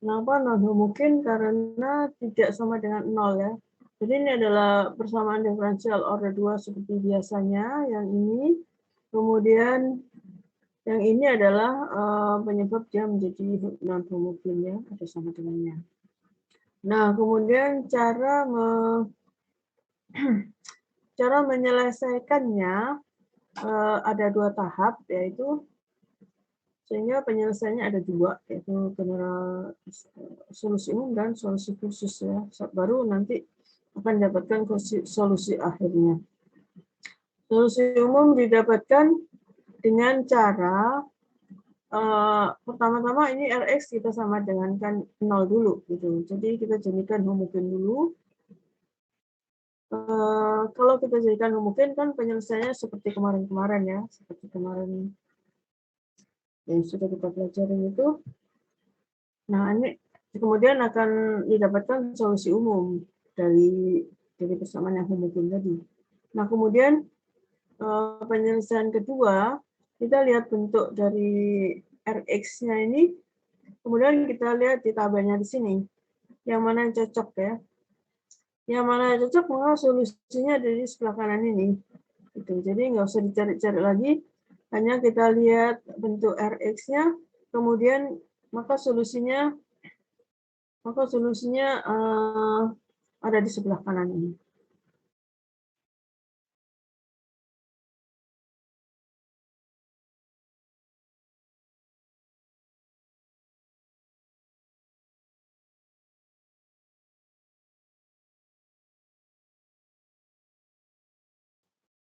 Kenapa non homogen? Karena tidak sama dengan 0 ya. Jadi ini adalah persamaan diferensial order 2 seperti biasanya, yang ini. Kemudian yang ini adalah penyebab dia menjadi non homogen ya, ada sama dengannya. Nah, kemudian cara menyelesaikannya ada 2 tahap, yaitu sehingga penyelesaiannya ada 2, yaitu general solusi umum dan solusi khusus ya. Baru nanti akan dapatkan solusi akhirnya. Solusi umum didapatkan dengan cara pertama-tama ini Rx kita sama dengan kan 0 dulu gitu. Jadi kita jadikan homogen dulu. Kalau kita jadikan homogen kan penyelesaiannya seperti kemarin-kemarin ya, seperti kemarin yang sudah kita pelajari itu. Nah, ini kemudian akan didapatkan solusi umum dari persamaan yang homogen tadi. Nah, kemudian penyelesaian kedua, kita lihat bentuk dari Rx-nya ini, kemudian kita lihat di tabelnya di sini, yang mana yang cocok ya. Yang mana yang cocok, maka solusinya ada di sebelah kanan ini. Gitu. Jadi nggak usah dicari-cari lagi, hanya kita lihat bentuk Rx-nya, kemudian maka solusinya ada di sebelah kanan ini.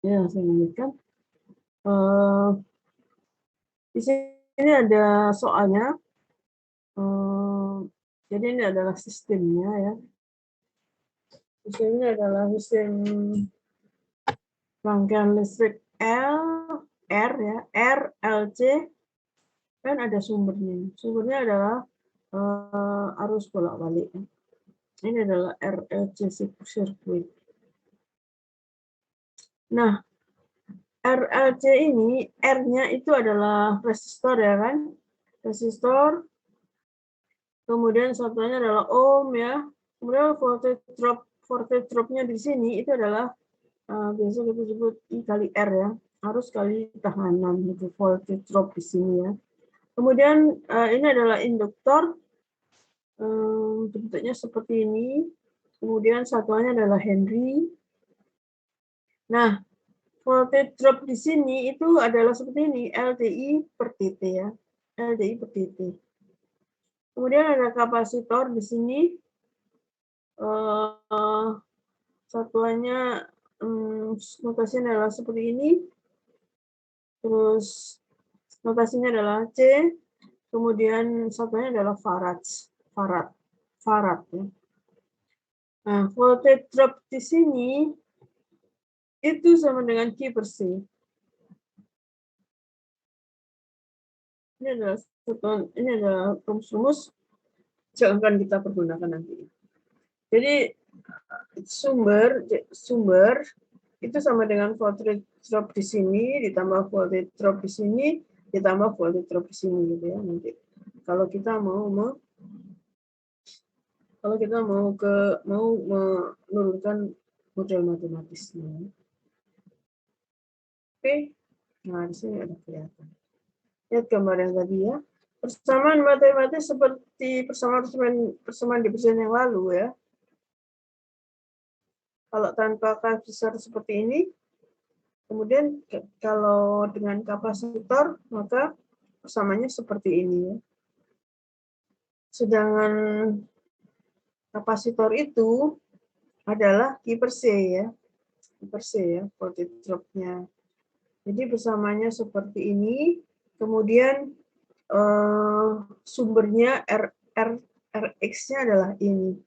Ya, saya lanjutkan. Di sini ada soalnya. Jadi ini adalah sistemnya ya. Sistemnya adalah sistem rangkaian listrik R ya, R, LC, dan ada sumbernya. Sumbernya adalah arus bolak-balik. Ini adalah RLC sirkuit. Nah, RLC ini R-nya itu adalah resistor ya kan? Resistor. Kemudian satunya adalah ohm ya. Kemudian voltage drop-nya di sini itu adalah biasa kita sebut I kali R ya. Arus kali tekanan itu voltage drop di sini ya. Kemudian ini adalah induktor. Bentuknya seperti ini. Kemudian satuannya adalah Henry. Nah, voltage drop di sini itu adalah seperti ini, LDI per TT ya. LDI per TT. Kemudian ada kapasitor di sini. Satuannya notasinya adalah seperti ini. Terus notasinya adalah C. Kemudian satunya adalah farad ya. Nah, voltage drop di sini itu sama dengan Q per C. Ini adalah rumus yang akan kita pergunakan nanti. Jadi sumber itu sama dengan voltage drop di sini ditambah voltage drop di sini ditambah voltage drop di sini gitu ya nanti. Kalau kita mau menurunkan model matematisnya. Oke. Nah, di sini ada kelihatan. Lihat gambar yang tadi ya. Persamaan matematis seperti persamaan di persamaan yang lalu ya. Kalau tanpa K besar seperti ini, kemudian kalau dengan kapasitor, maka persamaannya seperti ini ya. Sedangkan kapasitor itu adalah Q per C ya. Q per C ya, voltage drop-nya. Jadi persamaannya seperti ini, kemudian sumbernya Rx-nya adalah ini.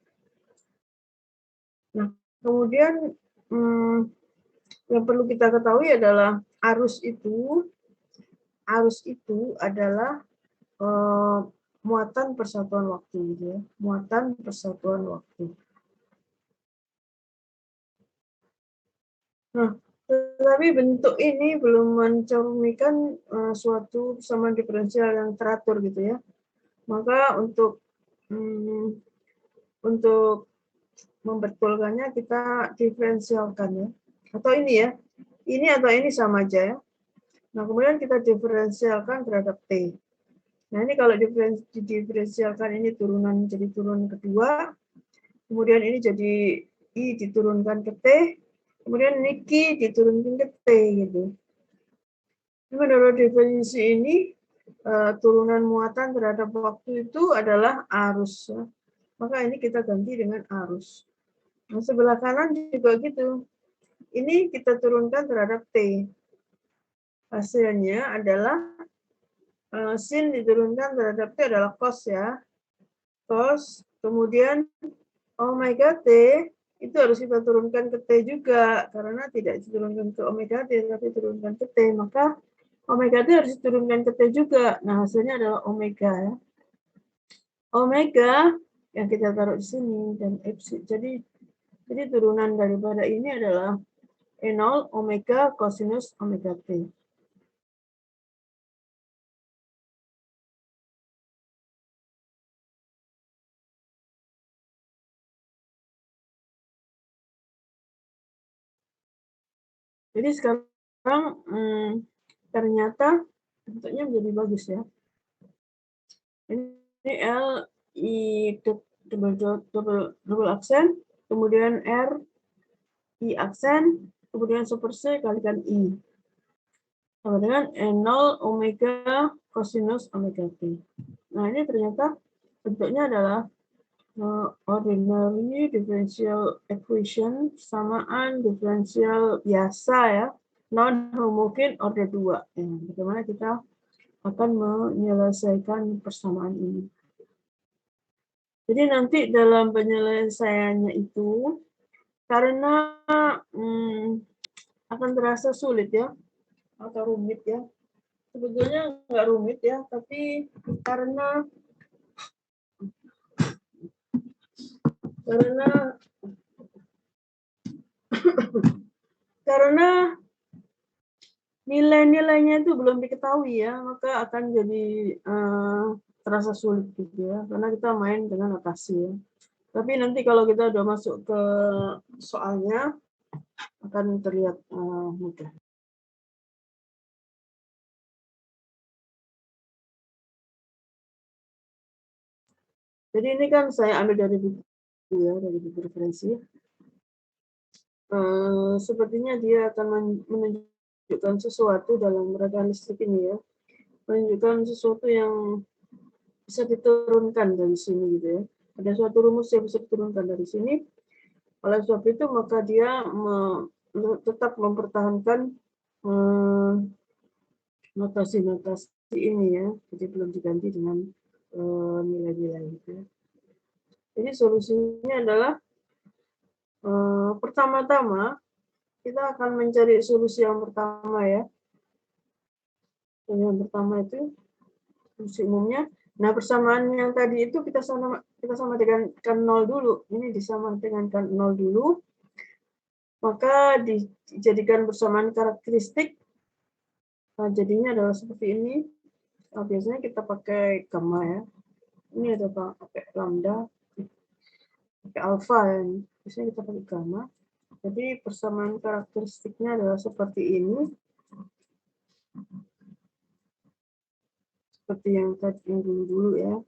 Nah, kemudian yang perlu kita ketahui adalah arus itu adalah muatan persatuan waktu gitu ya. Muatan persatuan waktu. Nah, tetapi bentuk ini belum mencerminkan suatu persamaan diferensial yang teratur gitu ya. Maka untuk untuk membetulkannya kita diferensialkan ya. Atau ini ya. Ini atau ini sama aja ya. Nah, kemudian kita diferensialkan terhadap T. Nah, ini kalau diferensialkan ini turunan jadi turunan kedua. Kemudian ini jadi I diturunkan ke T. Kemudian ini Q diturunkan ke T gitu. Menurut definisi ini, turunan muatan terhadap waktu itu adalah arus. Ya. Maka ini kita ganti dengan arus. Nah, sebelah kanan juga gitu. Ini kita turunkan terhadap T. Hasilnya adalah sin diturunkan terhadap T adalah cos ya. Cos, kemudian omega T itu harus kita turunkan ke T juga. Karena tidak diturunkan ke omega T, tapi turunkan ke T. Maka omega T harus diturunkan ke T juga. Nah, hasilnya adalah omega ya. Omega yang kita taruh di sini dan epsilon. Jadi turunan daripada ini adalah E0 omega cosinus omega T. Jadi sekarang ternyata bentuknya menjadi bagus ya. Ini L I double aksen, kemudian R I aksen, kemudian super C kalikan I. Sama dengan N0 omega cosinus omega T. Nah, ini ternyata bentuknya adalah ordinary differential equation samaan diferensial biasa ya, non homogen order 2. Ya, bagaimana kita akan menyelesaikan persamaan ini. Jadi nanti dalam penyelesaiannya itu karena akan terasa sulit ya atau rumit ya. Sebetulnya nggak rumit ya, tapi karena nilai-nilainya itu belum diketahui ya, maka akan jadi terasa sulit gitu ya, karena kita main dengan notasi ya. Tapi nanti kalau kita udah masuk ke soalnya akan terlihat mudah. Jadi ini kan saya ambil dari buku ya, dari buku referensi. Sepertinya dia akan menunjukkan sesuatu dalam rangka listrik ini ya, menunjukkan sesuatu yang bisa diturunkan dari sini gitu ya. Ada suatu rumus yang bisa diturunkan dari sini. Oleh sebab itu maka dia tetap mempertahankan notasi-notasi ini ya, jadi belum diganti dengan nilai-nilai gitu ya. Jadi solusinya adalah pertama-tama kita akan mencari solusi yang pertama ya. Yang pertama itu solusi umumnya. Nah, persamaan yang tadi itu kita sama dengan kan 0 dulu. Ini disamakan dengan kan 0 dulu. Maka dijadikan persamaan karakteristik. Nah, jadinya adalah seperti ini. Nah, biasanya kita pakai gamma ya. Ini ada pakai lambda, pakai alfa ya. Biasanya kita pakai gamma. Jadi persamaan karakteristiknya adalah seperti ini. Seperti yang tadi yang dulu-dulu ya.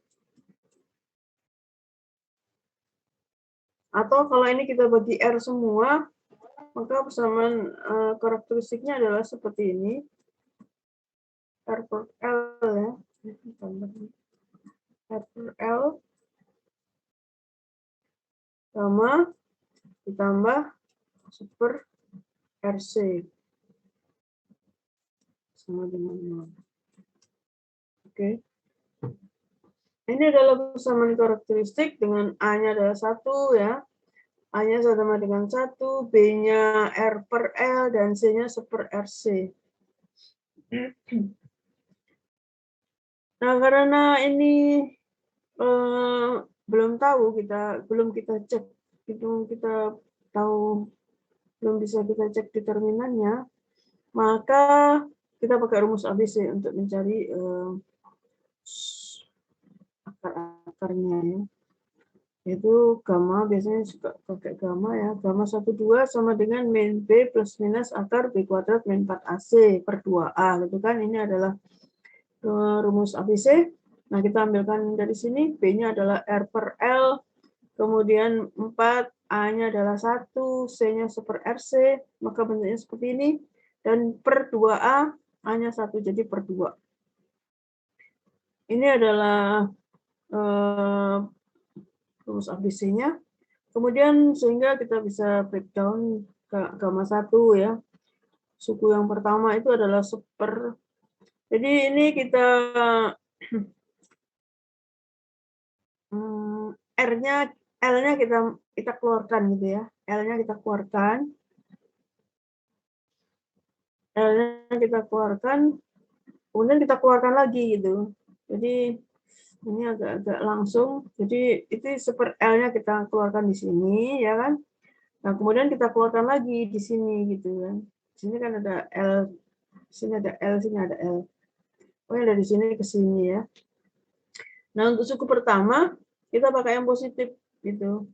Atau kalau ini kita bagi R semua, maka persamaan karakteristiknya adalah seperti ini. R per L ya. R per L sama ditambah super RC sama dengan 0. Oke. Ini adalah persamaan karakteristik dengan A-nya adalah 1 ya. A-nya sama dengan 1, B-nya R per L, dan C-nya super RC. Nah, karena ini belum kita cek, belum bisa kita cek determinannya, maka kita pakai rumus ABC untuk mencari akar-akarnya ya. Itu gamma biasanya suka pakai gamma ya. Gamma 12 sama dengan min B plus minus akar B kuadrat min 4AC per 2A gitu kan. Ini adalah rumus ABC. Nah, kita ambilkan dari sini. B-nya adalah R per L. Kemudian 4, A-nya adalah 1, C-nya super RC. Maka bentuknya seperti ini. Dan per 2A, A-nya 1, jadi per 2. Ini adalah rumus ABC-nya. Kemudian sehingga kita bisa breakdown ke gamma 1 ya. Suku yang pertama itu adalah super. Jadi ini kita R-nya, L-nya kita keluarkan gitu ya. L-nya kita keluarkan. L-nya kita keluarkan. Kemudian kita keluarkan lagi gitu. Jadi ini agak-agak langsung. Jadi itu super L-nya kita keluarkan di sini ya kan. Nah, kemudian kita keluarkan lagi di sini gitu kan. Di sini kan ada L, sini ada L, sini ada L. Pokoknya dari sini ke sini ya. Nah, untuk suku pertama kita pakai yang positif gitu.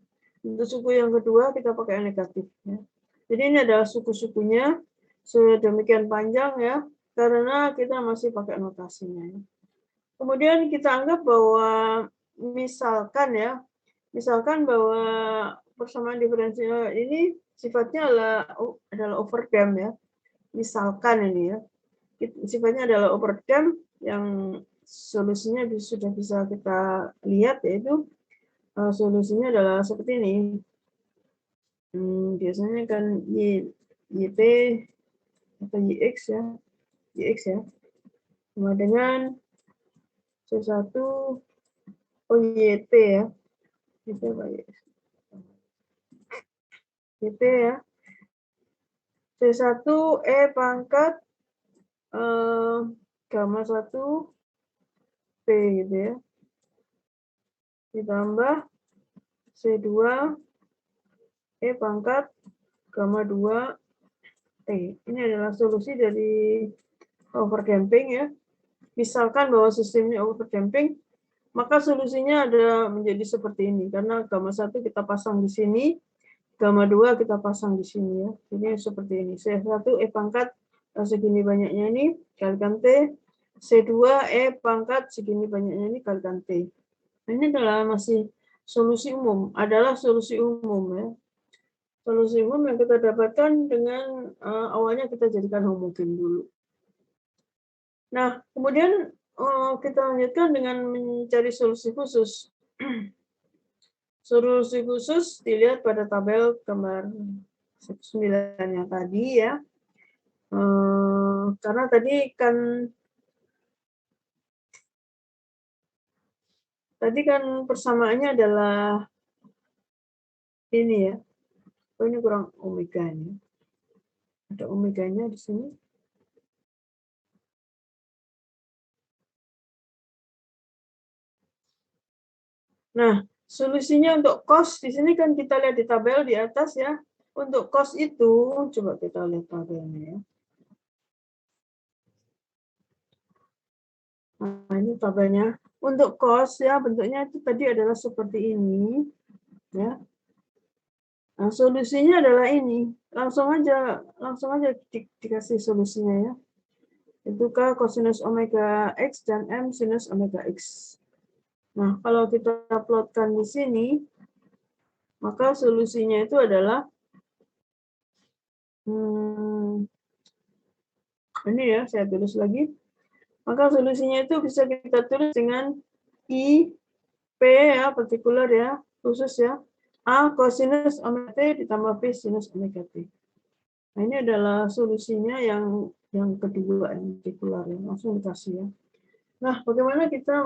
Untuk suku yang kedua kita pakai yang negatif ya. Jadi ini adalah suku-sukunya sedemikian panjang ya, karena kita masih pakai notasinya ya. Kemudian kita anggap bahwa misalkan bahwa persamaan diferensial ini sifatnya adalah overdam ya. Misalkan ini ya, sifatnya adalah overdam yang solusinya sudah bisa kita lihat, yaitu solusinya adalah seperti ini. Biasanya kan YT atau YX ya, sama dengan C1 YT ya, YT apa YX? YT ya, C1 E pangkat gamma 1 P gitu ya, ditambah C2 E pangkat gamma 2 T. Ini adalah solusi dari overdamping ya. Misalkan bahwa sistemnya overdamping, maka solusinya ada menjadi seperti ini. Karena gamma 1 kita pasang di sini, gamma 2 kita pasang di sini ya. Jadi seperti ini. C1 E pangkat segini banyaknya ini kalikan T. C2 E pangkat segini banyaknya ini kalikan T. Ini adalah masih solusi umum, adalah solusi umum ya. Solusi umum yang kita dapatkan dengan awalnya kita jadikan homogen dulu. Nah, kemudian kita lanjutkan dengan mencari solusi khusus. Solusi khusus dilihat pada tabel gambar 9 yang tadi ya. Karena tadi kan persamaannya adalah ini ya. Oh, ini kurang omeganya. Ada omeganya di sini. Nah, solusinya untuk cos di sini kan kita lihat di tabel di atas ya. Untuk cos itu coba kita lihat tabelnya ya. Nah, ini tabelnya. Untuk cos ya bentuknya itu tadi adalah seperti ini ya. Nah, solusinya adalah ini. Langsung aja dikasih solusinya ya. Itu K cosinus omega X dan M sinus omega X. Nah, kalau kita plotkan di sini, maka solusinya itu adalah ini ya, saya tulis lagi. Maka solusinya itu bisa kita tulis dengan I, P ya, partikular ya, khusus ya. A cosinus omega T ditambah P sinus omega T. Nah, ini adalah solusinya yang kedua, yang partikular ya. Langsung dikasih ya. Nah, bagaimana kita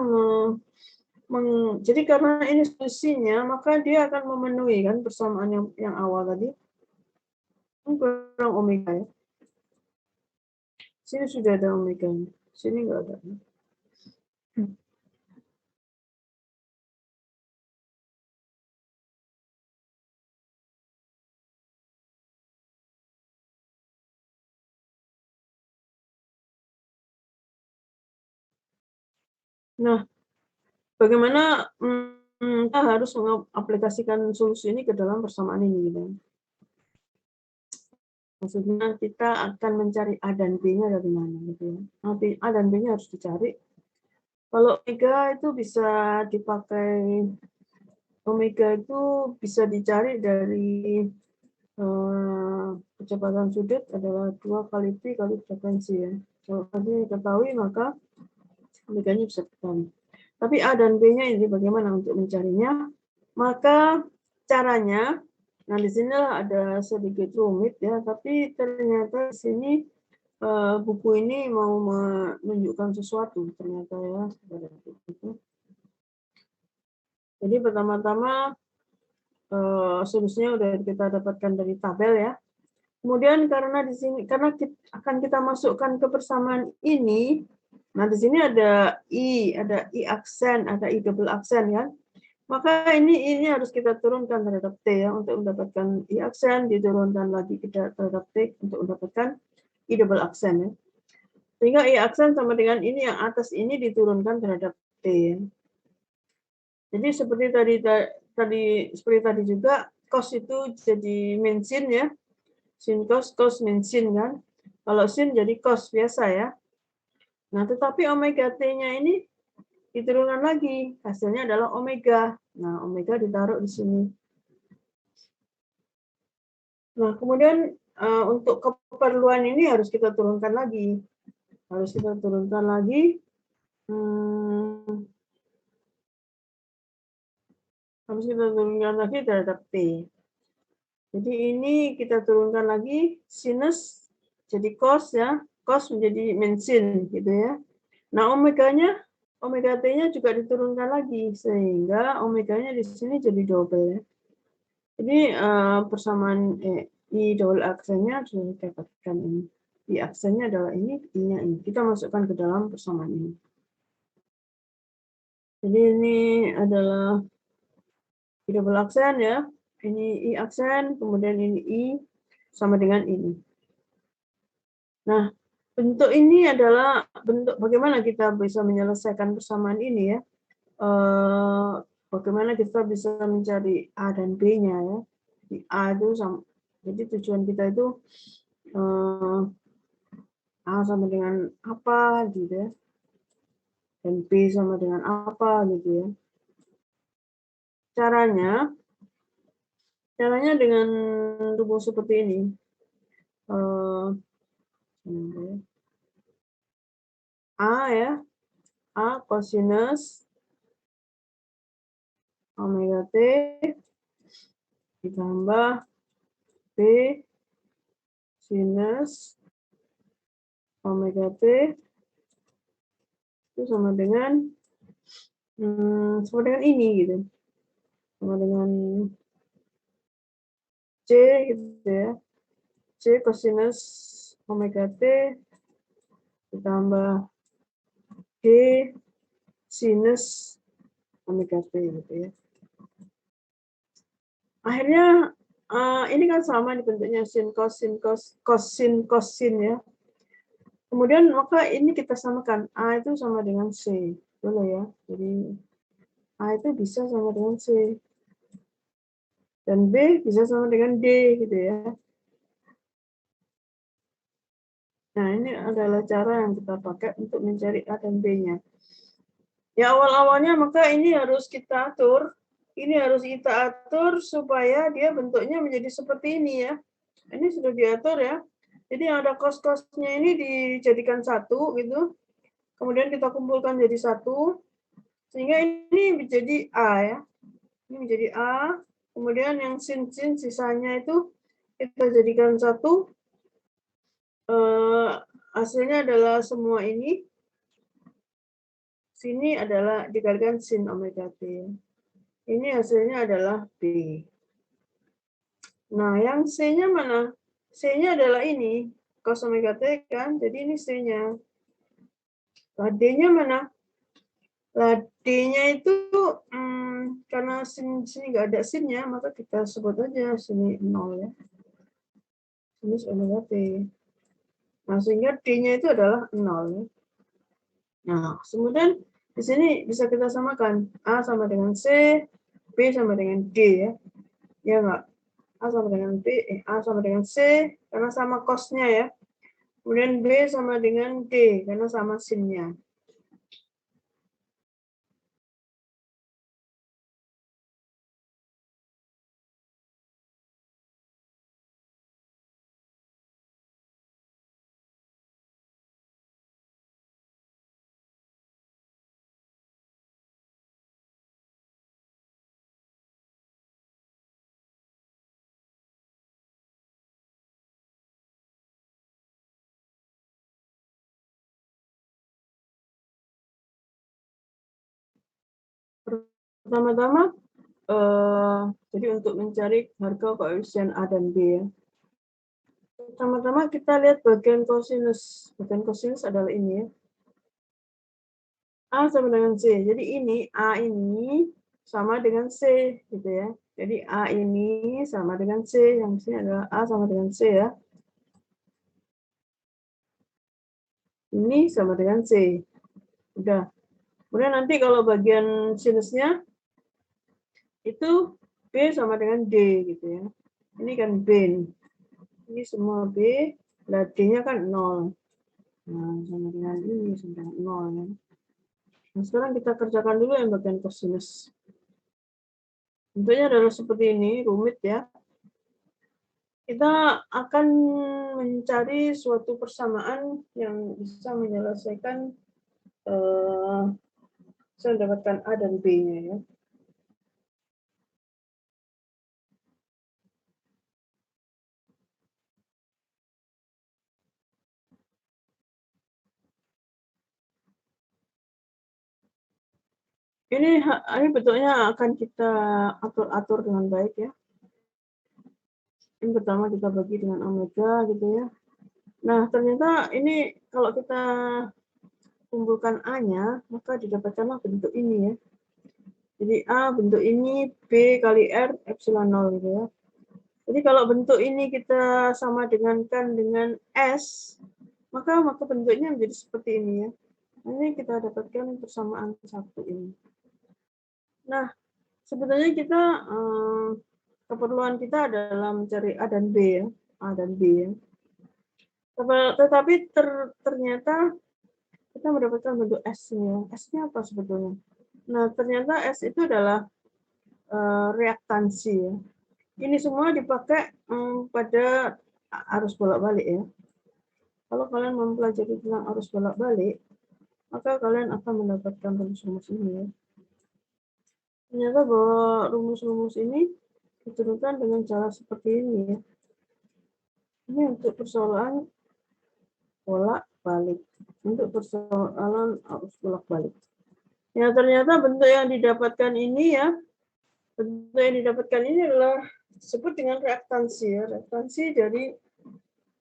jadi karena ini solusinya, maka dia akan memenuhi kan persamaan yang awal tadi. Kurang omega ya. Sini sudah ada omega. Sini nggak ada. Nah, bagaimana kita harus mengaplikasikan solusi ini ke dalam persamaan ini, gitu. Maksudnya kita akan mencari A dan B-nya dari mana, gitu ya. Nanti A dan B-nya harus dicari. Kalau omega itu bisa dipakai, omega itu bisa dicari dari kecepatan sudut adalah 2 kali P kali frekuensi, ya. Kalau tadi diketahui, maka omeganya bisa diketahui. Tapi A dan B-nya ini bagaimana untuk mencarinya? Maka caranya, nah di sini ada sedikit rumit, ya, tapi ternyata di sini buku ini mau menunjukkan sesuatu ternyata, ya. Jadi pertama-tama solusinya udah kita dapatkan dari tabel, ya. Kemudian karena di sini akan kita masukkan ke persamaan ini, nah di sini ada I aksen, ada I double aksen, ya. Maka ini harus kita turunkan terhadap T, ya, untuk mendapatkan I aksen, diturunkan lagi terhadap T untuk mendapatkan I double aksen, ya. Sehingga I aksen sama dengan ini yang atas ini diturunkan terhadap T, ya. Jadi seperti tadi juga, cos itu jadi min sin, ya. Sin cos, cos min sin, kan. Kalau sin jadi cos biasa, ya. Nah, tetapi omega T-nya ini diturunkan lagi. Hasilnya adalah omega. Nah, omega ditaruh di sini. Nah, kemudian untuk keperluan ini harus kita turunkan lagi. Harus kita turunkan lagi. Harus kita turunkan lagi terhadap T. Jadi ini kita turunkan lagi sinus jadi cos, ya. Cos menjadi min sin, gitu, ya. Nah, omega T-nya juga diturunkan lagi sehingga omeganya di sini jadi double, ya. Jadi persamaan I double aksennya sudah kita dapatkan ini. I aksennya adalah ini, I-nya ini. Kita masukkan ke dalam persamaan ini. Jadi ini adalah I double aksen, ya. Ini I aksen, kemudian ini I sama dengan ini. Nah, bentuk ini adalah bentuk bagaimana kita bisa menyelesaikan persamaan ini, ya. Bagaimana kita bisa mencari A dan B-nya, ya. Di A itu sama, jadi tujuan kita itu A sama dengan apa, gitu, ya. Dan B sama dengan apa, gitu, ya. Caranya dengan rumus seperti ini. A, ya. A cosinus omega T ditambah B sinus omega T itu sama dengan ini, gitu. Sama dengan C, gitu, ya. C cosinus omega T ditambah D sinus omega T, gitu, ya. Akhirnya ini kan sama di bentuknya sin cos sin cos cos sin, ya. Kemudian maka ini kita samakan, A itu sama dengan C, boleh, ya. Jadi A itu bisa sama dengan C dan B bisa sama dengan D, gitu, ya. Nah, ini adalah cara yang kita pakai untuk mencari A dan B-nya. Ya, awal-awalnya maka ini harus kita atur. Ini harus kita atur supaya dia bentuknya menjadi seperti ini, ya. Ini sudah diatur, ya. Jadi yang ada cos-cosnya ini dijadikan satu, gitu. Kemudian kita kumpulkan jadi satu. Sehingga ini menjadi A, ya. Ini menjadi A. Kemudian yang sin-sin sisanya itu kita jadikan satu. Hasilnya adalah semua ini. Sini adalah dikalikan sin omega T. Ini hasilnya adalah B. Nah, yang C-nya mana? C-nya adalah ini, cos omega T, kan? Jadi ini C-nya. Lah, D-nya mana? Lah, D-nya itu, karena sini nggak ada sin-nya, maka kita sebut aja sini 0, ya. Sinus omega T. Nah, sehingga D-nya itu adalah 0. Ya. Nah, kemudian di sini bisa kita samakan. A sama dengan C, B sama dengan D ya. Ya enggak? A sama dengan B, A sama dengan C karena sama cosnya ya. Kemudian B sama dengan D karena sama sinnya. Pertama-tama, jadi untuk mencari harga koefisien A dan B ya. Pertama-tama kita lihat bagian kosinus. Bagian kosinus adalah ini ya. A sama dengan C. Jadi ini A ini sama dengan C gitu ya. Jadi A ini sama dengan C. Yang di sini adalah A sama dengan C ya. Ini sama dengan C. Udah. Kemudian nanti kalau bagian sinusnya itu B sama dengan D gitu ya. Ini kan B nih. Ini semua B, nah D-nya kan 0. Nah, sama dengan ini sama dengan 0 ya. Nah, sekarang kita kerjakan dulu yang bagian kosinus. Bentuknya adalah seperti ini, rumit ya. Kita akan mencari suatu persamaan yang bisa menyelesaikan bisa mendapatkan A dan B-nya ya. Ini bentuknya akan kita atur-atur dengan baik ya. Ini pertama kita bagi dengan omega gitu ya. Nah, ternyata ini kalau kita kumpulkan A-nya, maka didapatkanlah bentuk ini ya. Jadi A bentuk ini, B kali R, epsilon 0 gitu ya. Jadi kalau bentuk ini kita sama dengankan dengan S, maka bentuknya menjadi seperti ini ya. Ini kita dapatkan persamaan satu ini. Nah, sebetulnya kita keperluan kita adalah mencari A dan B ya, A dan B ya. Tetapi ternyata kita mendapatkan bentuk S-nya. S-nya apa sebetulnya? Nah, ternyata S itu adalah reaktansi ya. Ini semua dipakai pada arus bolak-balik ya. Kalau kalian mempelajari tentang arus bolak-balik, maka kalian akan mendapatkan rumus-rumus ini ya. Ternyata bahwa rumus-rumus ini diturunkan dengan cara seperti ini ya. Ini untuk persoalan bolak-balik. Untuk persoalan arus bolak-balik. Ya, ternyata bentuk yang didapatkan ini ya, bentuk yang didapatkan ini adalah disebut dengan reaktansi ya. Reaktansi dari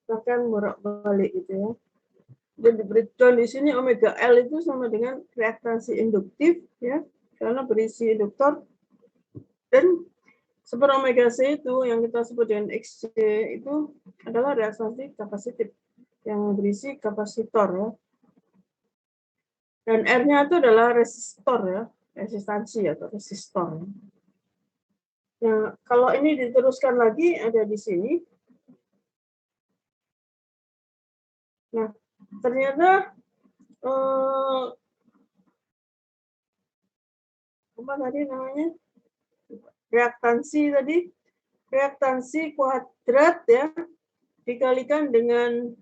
bahkan bolak-balik gitu ya. Dan diberikan di sini omega L itu sama dengan reaktansi induktif ya, karena berisi induktor, dan super omega C itu yang kita sebut dengan XC itu adalah reaktansi kapasitif yang berisi kapasitor ya. Dan R-nya itu adalah resistor ya, resistansi atau resistor. Nah, kalau ini diteruskan lagi ada di sini. Nah, ternyata apa tadi namanya? Reaktansi kuadrat ya dikalikan dengan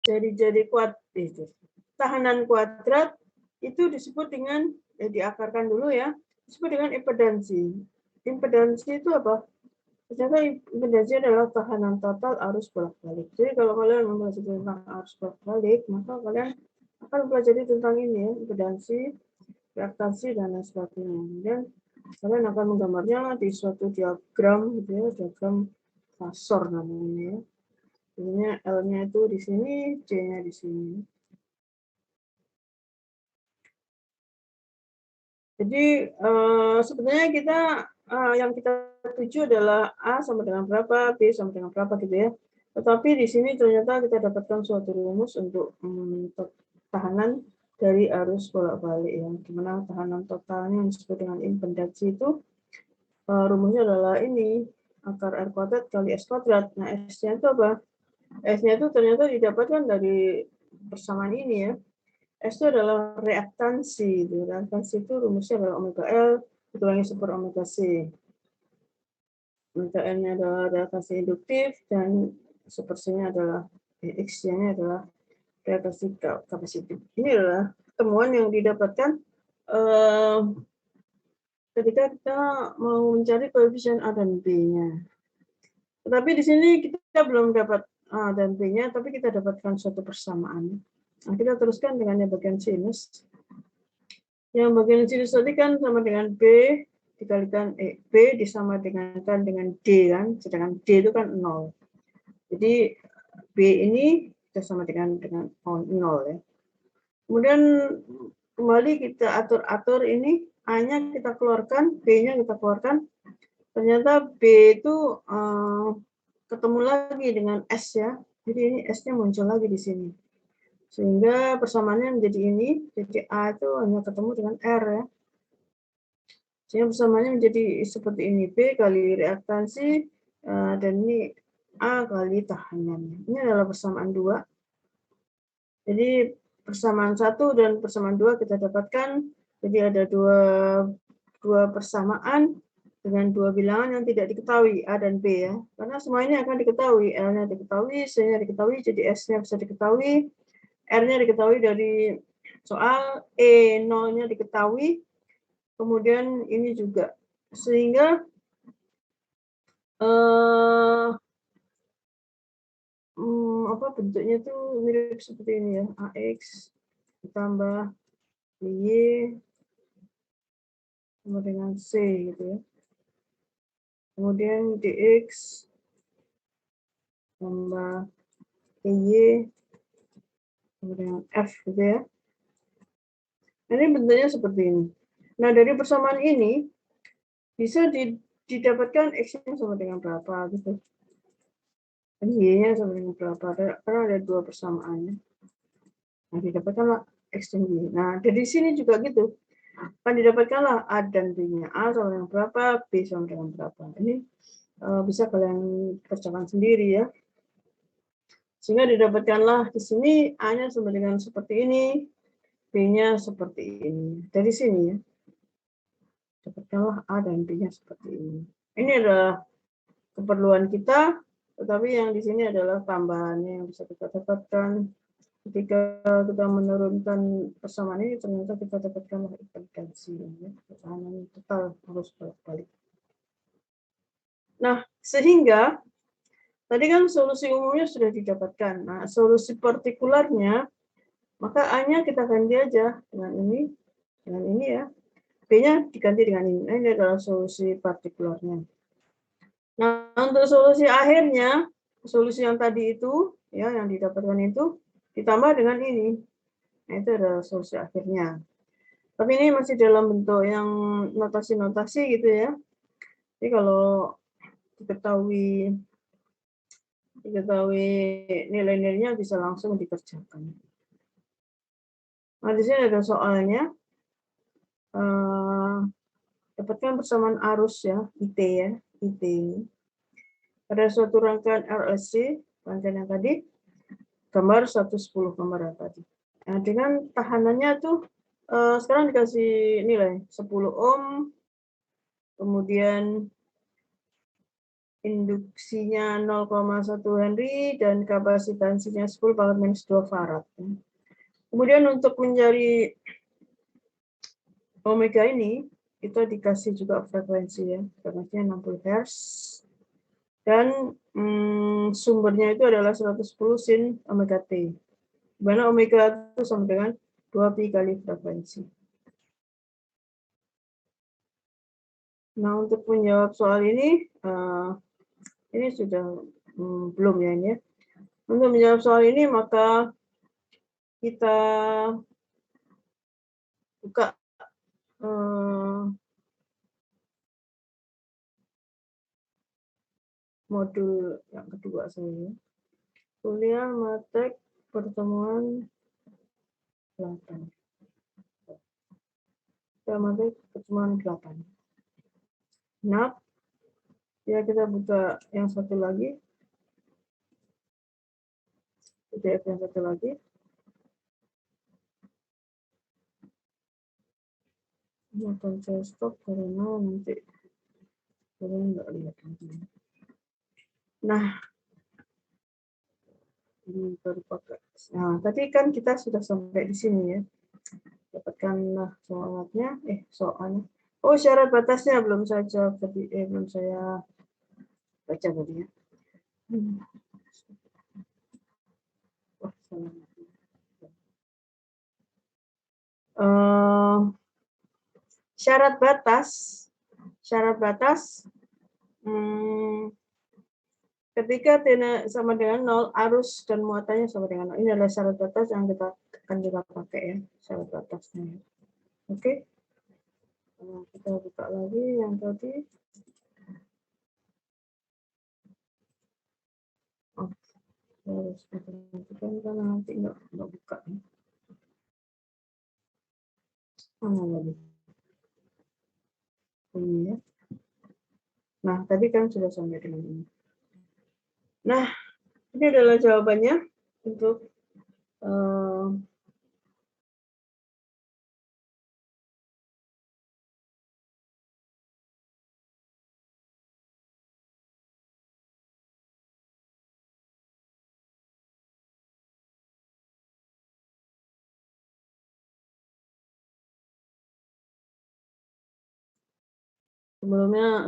jari-jari kuadrat. Tahanan kuadrat itu disebut dengan diakarkan dulu ya, disebut dengan impedansi. Impedansi itu apa? Ternyata impedansi adalah tahanan total arus bolak-balik. Jadi kalau kalian mempelajari tentang arus bolak-balik, maka kalian akan mempelajari tentang ini ya, impedansi, reaktansi dan lain sebagainya. Dan kalian akan menggambarnya di suatu diagram gitu ya, diagram fasor namanya ya. Ini L-nya itu di sini, C-nya di sini. Jadi sebenarnya kita yang kita tuju adalah A sama dengan berapa, B sama dengan berapa gitu ya. Tetapi di sini ternyata kita dapatkan suatu rumus untuk tahanan dari arus bolak-balik ya, dimana tahanan totalnya yang disebut dengan impedansi itu rumusnya adalah ini, akar R kuadrat kali S kuadrat. Nah, S-nya itu apa? S-nya itu ternyata didapatkan dari persamaan ini ya. S itu adalah reaktansi. Reaktansi itu rumusnya adalah omega L dikurangi super omega C. Omega N-nya adalah reaktansi induktif dan super C-nya adalah X-nya adalah reaktansi kapasitif. Ini adalah temuan yang didapatkan ketika kita mau mencari koefisien A dan B-nya. Tetapi di sini kita belum dapat A dan B-nya, tapi kita dapatkan suatu persamaan. Nah, kita teruskan dengan yang bagian sinus. Yang bagian sinus tadi kan sama dengan B dikalikan B disama dengan D kan, sedangkan D itu kan 0. Jadi B ini kita sama dengan 0 ya. Kemudian kembali kita atur-atur ini, A-nya kita keluarkan, B-nya kita keluarkan. Ternyata B itu ketemu lagi dengan S ya. Jadi ini S-nya muncul lagi di sini. Sehingga persamaannya menjadi ini, jadi A itu hanya ketemu dengan R ya. Sehingga persamaannya menjadi seperti ini, B kali reaktansi, dan ini A kali tahanan. Ini adalah persamaan 2. Jadi persamaan 1 dan persamaan 2 kita dapatkan, jadi ada dua persamaan dengan dua bilangan yang tidak diketahui, A dan B ya. Karena semua ini akan diketahui, L-nya diketahui, C-nya diketahui, jadi S-nya bisa diketahui, R-nya diketahui dari soal, E0-nya diketahui, kemudian ini juga. Sehingga apa bentuknya tuh mirip seperti ini ya, AX ditambah Y sama dengan C gitu ya. Kemudian DX tambah Y sama dengan F gitu ya. Ini bentuknya seperti ini. Nah, dari persamaan ini bisa didapatkan X-nya sama dengan berapa gitu. Dan Y-nya sama dengan berapa, karena ada dua persamaannya. Nah, didapatkanlah X dan Y. Nah, dari sini juga gitu. Kan didapatkanlah A dan B-nya. A sama dengan berapa, B sama dengan berapa. Ini bisa kalian kerjakan sendiri ya. Sehingga didapatkanlah di sini A-nya sama dengan seperti ini, B-nya seperti ini. Dari sini ya. Dapatkanlah A dan B-nya seperti ini. Ini adalah keperluan kita, tetapi yang di sini adalah tambahannya yang bisa kita dapatkan. Ketika kita menurunkan persamaan ini, ternyata kita dapatkan impedansi, ya, tekanan total harus balik. Nah, sehingga tadi kan solusi umumnya sudah didapatkan. Nah, solusi partikularnya, maka A-nya kita ganti aja dengan ini ya. B-nya diganti dengan ini. Nah, ini adalah solusi partikularnya. Nah, untuk solusi akhirnya, solusi yang tadi itu, ya, yang didapatkan itu, ditambah dengan ini. Nah, itu adalah solusi akhirnya. Tapi ini masih dalam bentuk yang notasi-notasi gitu ya. Jadi kalau diketahui nilai-nilainya bisa langsung dikerjakan. Nah, di sini ada soalnya. Dapatkan persamaan arus ya, IT ya, IT ini. Pada suatu rangkaian RLC, rangkaian yang tadi, gambar 110 gambar yang tadi. Nah, dengan tahanannya tuh sekarang dikasih nilai 10 ohm, kemudian induksinya 0,1 Henry dan kapasitansinya 10⁻⁻2 farad. Kemudian untuk mencari omega ini, kita dikasih juga frekuensi ya, frekuensinya 60 Hz. Dan sumbernya itu adalah 110 sin omega T. Di mana omega itu sama dengan 2pi kali frekuensi. Nah, untuk menjawab soal ini sudah belum ya ini ya. Untuk menjawab soal ini maka kita buka modul yang kedua saya. Kuliah Matek pertemuan 8. materi pertemuan 8. Nah, ya kita buka yang satu lagi. PDF yang satu lagi. Ini akan saya stop karena nanti kalian nggak lihat lagi. Nah, ini baru pakai. Nah, tadi kan kita sudah sampai di sini ya. Dapatkanlah soalnya. Oh, syarat batasnya belum saya jawab tadi, belum saya baca tadi ya. Oh, salah. Syarat batas ketika T sama dengan 0, arus dan muatannya sama dengan 0. Ini adalah syarat batas yang kita akan pakai ya, syarat batasnya. Oke. Nah, kita buka lagi yang tadi. Oh, harus perhatikan karena nanti nggak buka. Mana lagi? Ini ya. Nah, tadi kan sudah sampai dengan ini. Nah, ini adalah jawabannya untuk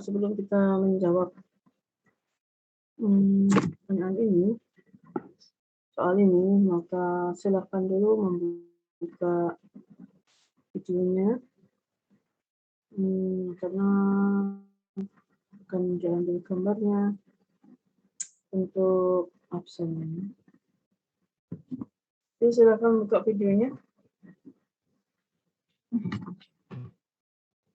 sebelum kita menjawab pertanyaan ini, soal ini, maka silakan dulu membuka videonya karena akan diambil gambarnya untuk absen. Jadi silakan buka videonya.